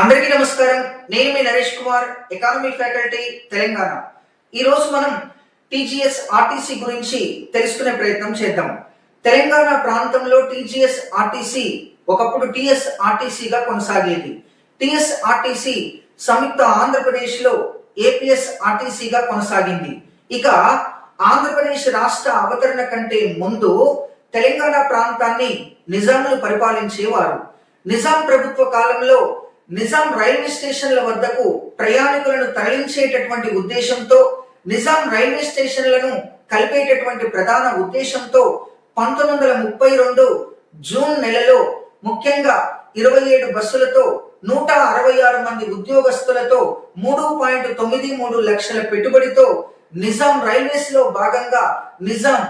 అందరికీ నమస్కారం. నేను మీ నరేష్ కుమార్, ఎకానమీ ఫ్యాకల్టీ, తెలంగాణ. ఈ రోజు మనం టీజీఎస్ ఆర్టీసీ గురించి తెలుసుకునే ప్రయత్నం చేద్దాం. తెలంగాణ ప్రాంతంలో టీజీఎస్ ఆర్టీసీ ఒకప్పుడు టీఎస్ ఆర్టీసీగా కొనసాగేది. టీఎస్ ఆర్టీసీ సంయుక్త ఆంధ్రప్రదేశ్ లో ఏపీఎస్ ఆర్టీసీగా కొనసాగింది. ఇక ఆంధ్రప్రదేశ్ రాష్ట్ర అవతరణ కంటే ముందు తెలంగాణ ప్రాంతాన్ని నిజాములు పరిపాలించేవారు. నిజాం ప్రభుత్వ కాలంలో నిజాం రైల్వే స్టేషన్ల వద్దకు ప్రయాణికులను తరలించేటటువంటి ఉద్దేశంతో, నిజాం రైల్వే స్టేషన్లను కలిపేటటువంటి ప్రధాన ఉద్దేశంతో 1932 జూన్ నెలలో ముఖ్యంగా 27 బస్సులతో 166 మంది ఉద్యోగస్తులతో 3.93 లక్షల పెట్టుబడితో నిజాం రైల్వేస్ లో భాగంగా Nizam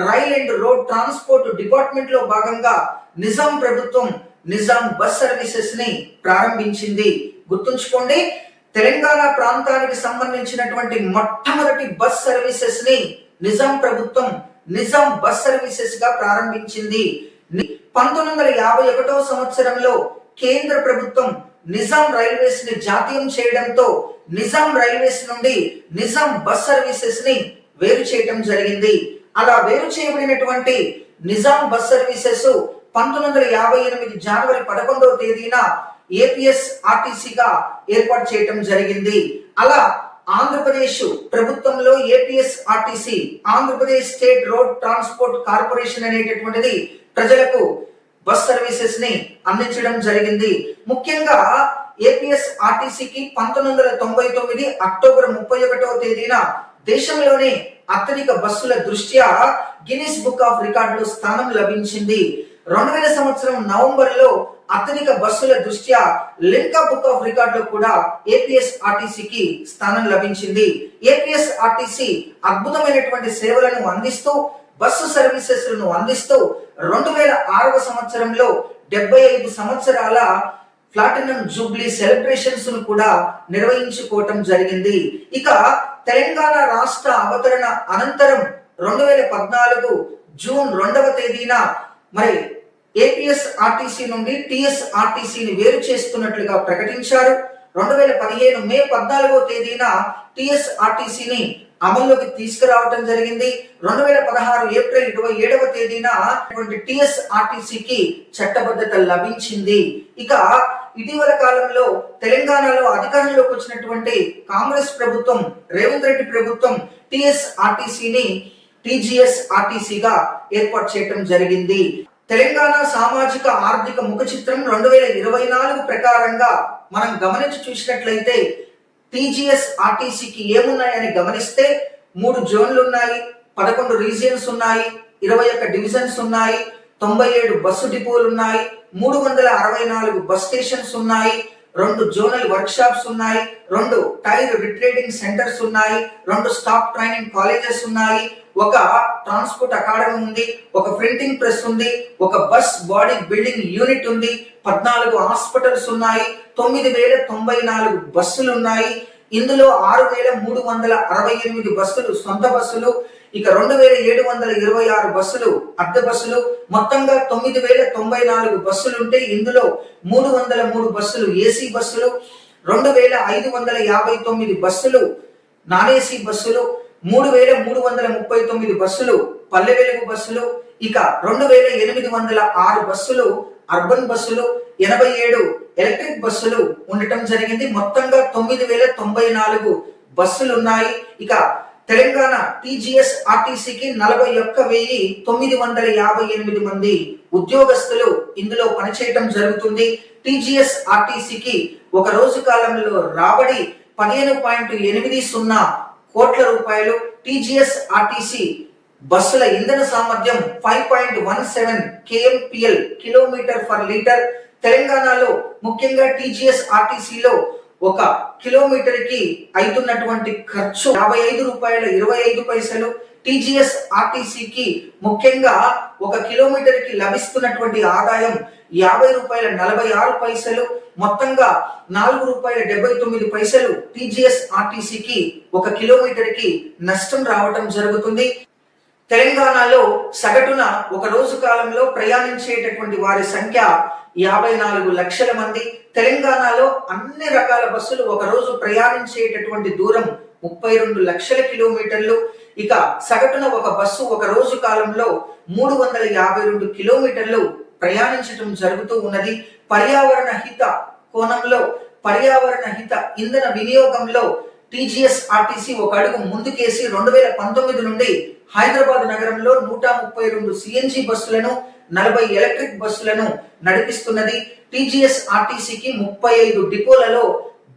rail and road transport department లో భాగంగా నిజాం ప్రభుత్వం నిజాం బస్ సర్వీసెస్ ని ప్రారంభించింది. గుర్తుంచుకోండి, తెలంగాణ ప్రాంతానికి సంబంధించినటువంటి మొట్టమొదటి బస్ సర్వీసెస్ ని నిజాం ప్రభుత్వం నిజాం బస్ సర్వీసెస్ గా ప్రారంభించింది. 1951 సంవత్సరంలో కేంద్ర ప్రభుత్వం నిజాం రైల్వేస్ ని జాతీయం చేయడంతో నిజాం రైల్వేస్ నుండి నిజాం బస్ సర్వీసెస్ ని వేరు చేయడం జరిగింది. అలా వేరు చేయబడినటువంటి నిజాం బస్ సర్వీసెస్ 1958 జనవరి 11వ తేదీన ఏపీఎస్ ఆర్టీసీగా ఏర్పాటు చేయడం జరిగింది. అలా ఆంధ్రప్రదేశ్ ప్రభుత్వంలో APS RTC, Andhra Pradesh state road transport corporation అనేటటువంటిది ప్రజలకు బస్ సర్వీసెస్ ని అందించడం జరిగింది. ముఖ్యంగా ఏపీఎస్ ఆర్టీసీకి 1999 అక్టోబర్ 31వ తేదీన దేశంలోనే అత్యధిక బస్సుల దృష్ట్యా గిన్నిస్ బుక్ ఆఫ్ రికార్డులో స్థానం లభించింది. 2000 సంవత్సరం నవంబర్ లో అత్యధిక బస్సుల దృష్ట్యా లింకా బుక్ ఆఫ్ రికార్డ్ లో కూడా ఏపీఎస్ ఆర్టీసీకి స్థానం లభించింది. ఏపీఎస్ ఆర్టీసీ అద్భుతమైనటువంటి సేవలను అందిస్తూ, బస్సు సర్వీసెస్ లను అందిస్తూ 2006వ సంవత్సరంలో 75 సంవత్సరాల ప్లాటినం జూబ్లీ సెలబ్రేషన్స్ ను కూడా నిర్వహించుకోవటం జరిగింది. ఇక తెలంగాణ రాష్ట్ర అవతరణ అనంతరం 2014 జూన్ 2వ తేదీన మరి ఏపీఎస్ ఆర్టీసీ నుండి టీఎస్ ఆర్టీసీని వేరు చేస్తున్నట్లుగా ప్రకటించారు. 2015 మే 14వ తేదీన టీఎస్ ఆర్టీసీని అమల్లోకి తీసుకురావడం జరిగింది. 2016 ఏప్రిల్ 27వ తేదీన టీఎస్ ఆర్టీసీకి చట్టబద్ధత లభించింది. ఇక ఇటీవల కాలంలో తెలంగాణలో అధికారంలోకి వచ్చినటువంటి కాంగ్రెస్ ప్రభుత్వం, రేవంత్ రెడ్డి ప్రభుత్వం టీఎస్ ఆర్టీసీని టీజీఎస్ ఆర్టీసీగా ఏర్పాటు చేయడం జరిగింది. తెలంగాణ సామాజిక ఆర్థిక ముఖ చిత్రం 2024 ప్రకారంగా మనం గమనించి చూసినట్లయితే టీజీఎస్ ఆర్టీసీకి ఏమున్నాయని గమనిస్తే 3 జోన్లు ఉన్నాయి, 11 రీజియన్స్ ఉన్నాయి, 21 డివిజన్స్ ఉన్నాయి, 97 బస్సు డిపోలు ఉన్నాయి, 364 బస్ స్టేషన్స్ ఉన్నాయి, 2 జోనల్ వర్క్ షాప్స్ ఉన్నాయి, 2 టైర్ రిట్రేడింగ్ సెంటర్స్ ఉన్నాయి, 2 స్టాఫ్ ట్రైనింగ్ కాలేజెస్ ఉన్నాయి, ఒక ట్రాన్స్పోర్ట్ అకాడమీ ఉంది, ఒక ప్రింటింగ్ ప్రెస్ ఉంది, ఒక బస్ బాడీ బిల్డింగ్ యూనిట్ ఉంది, 14 హాస్పిటల్స్ ఉన్నాయి, 9094 బస్సులు ఉన్నాయి. ఇందులో 6368 బస్సులు సొంత బస్సులు, ఇక 2726 బస్సులు అద్దె బస్సులు, మొత్తంగా 9094 బస్సులు ఉంటే ఇందులో 303 బస్సులు ఏసీ బస్సులు, 2559 బస్సులు నాన్ ఏసీ బస్సులు, 3339 బస్సులు పల్లె వెలుగు బస్సులు, ఇక 2806 బస్సులు అర్బన్ బస్సులు, 87 ఎలక్ట్రిక్ బస్సులు ఉండటం జరిగింది. మొత్తంగా 9094 బస్సులు ఉన్నాయి. ఇక తెలంగాణ టీజీఎస్ ఆర్టీసీకి 41,958 మంది ఉద్యోగస్తులు ఇందులో పనిచేయటం జరుగుతుంది. టీజీఎస్ ఆర్టీసీకి ఒక రోజు కాలంలో రాబడి 15.80 కోట్ల రూపాయలు. టీజీఎస్ ఆర్టీసీ బస్సుల ఇంధన సామర్థ్యం 5.17 KMPL కిలోమీటర్ పర్ లీటర్. తెలంగాణలో ముఖ్యంగా టీజీఎస్ ఆర్టీసీలో ఒక కిలోమీటర్ కి అవుతున్నటువంటి ఖర్చు ₹55.25. టీజీఎస్ ఆర్టీసీకి ముఖ్యంగా ఒక కిలోమీటర్ కి లభిస్తున్నటువంటి ఆదాయం ₹50.46. మొత్తంగా ₹4.79 టీజీఎస్ ఆర్టీసీకి ఒక కిలోమీటర్ కి నష్టం రావటం జరుగుతుంది. తెలంగాణలో సగటున ఒక రోజు కాలంలో ప్రయాణించేటటువంటి వారి సంఖ్య 54 లక్షల మంది. తెలంగాణలో అన్ని రకాల బస్సులు ఒక రోజు ప్రయాణించేటటువంటి దూరం 32 లక్షల కిలోమీటర్లు. ఇక సగటున ఒక బస్సు ఒక రోజు కాలంలో 352 కిలోమీటర్లు ప్రయాణించడం జరుగుతూ ఉన్నది. పర్యావరణ హిత కోణంలో, పర్యావరణ హిత ఇంధన వినియోగంలో టీజీఎస్ ఆర్టీసీ ఒక అడుగు ముందుకేసి 2019 నుండి హైదరాబాద్ నగరంలో 132 సిఎన్జి బస్సులను, 40 ఎలక్ట్రిక్ బస్సులను నడిపిస్తున్నది. టీజీఎస్ ఆర్టీసీకి 35 డిపోలలో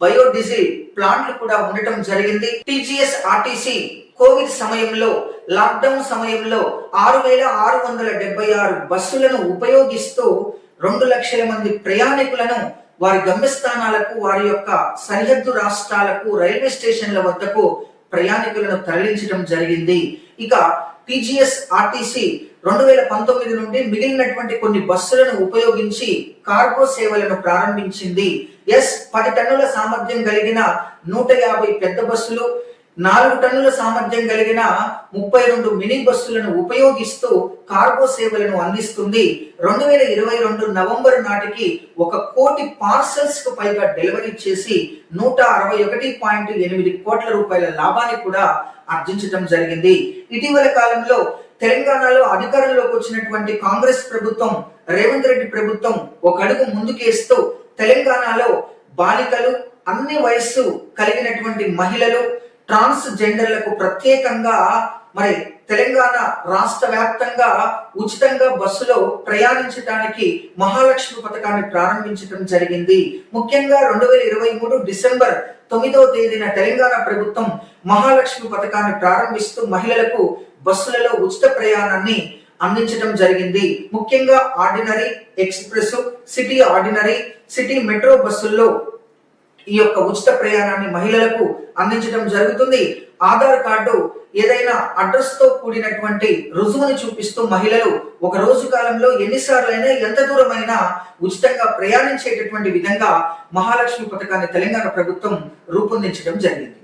బయోడీజిల్ ప్లాంట్లు కూడా ఉండటం జరిగింది. టీజీఎస్ ఆర్టీసీ కోవిడ్ సమయంలో, లాక్డౌన్ సమయంలో 6,676 బస్సులను ఉపయోగిస్తూ 2 లక్షల మంది ప్రయాణికులను వారి గమ్యస్థానాలకు, వారి యొక్క సరిహద్దు రాష్ట్రాలకు, రైల్వే స్టేషన్ల వద్దకు ప్రయాణికులను తరలించడం జరిగింది. ఇక టీజీఎస్ ఆర్టీసీ 2019 నుండి మిగిలినటువంటి కొన్ని బస్సులను ఉపయోగించి కార్గో సేవలను ప్రారంభించింది. 10 టన్నుల సామర్థ్యం కలిగిన 150 పెద్ద బస్సులు, 4 టన్నుల సామర్థ్యం కలిగిన 32 మినీ బస్సులను ఉపయోగిస్తూ కార్గో సేవలను అందిస్తుంది. 2022 నవంబర్ నాటికి 1 కోటి పార్సల్స్ కు పైగా డెలివరీ చేసి 161.8 కోట్ల రూపాయల లాభాన్ని కూడా ఆర్జించడం జరిగింది. ఇటీవల కాలంలో తెలంగాణలో అధికారంలోకి వచ్చినటువంటి కాంగ్రెస్ ప్రభుత్వం, రేవంత్ రెడ్డి ప్రభుత్వం ఒక అడుగు ముందుకేస్తూ తెలంగాణలో బాలికలు, అన్ని వయస్సు కలిగినటువంటి మహిళలు, ట్రాన్స్ జెండర్లకు ప్రత్యేకంగా మరి తెలంగాణ రాష్ట్ర వ్యాప్తంగా ఉచితంగా బస్సులో ప్రయాణించడానికి మహాలక్ష్మి పథకాన్ని ప్రారంభించడం జరిగింది. ముఖ్యంగా 2023 డిసెంబర్ 9వ తేదీన తెలంగాణ ప్రభుత్వం మహాలక్ష్మి పథకాన్ని ప్రారంభిస్తూ మహిళలకు బస్సులలో ఉచిత ప్రయాణాన్ని అందించడం జరిగింది. ముఖ్యంగా ordinary, express, city ordinary, city metro బస్సుల్లో ఈ యొక్క ఉచిత ప్రయాణాన్ని మహిళలకు అందించడం జరుగుతుంది. ఆధార్ కార్డు, ఏదైనా అడ్రస్ తో కూడినటువంటి రుజువుని చూపిస్తూ మహిళలు ఒక రోజు కాలంలో ఎన్నిసార్లైనా, ఎంత దూరమైనా ఉచితంగా ప్రయాణించేటటువంటి విధంగా మహాలక్ష్మి పథకాన్ని తెలంగాణ ప్రభుత్వం రూపొందించడం జరిగింది.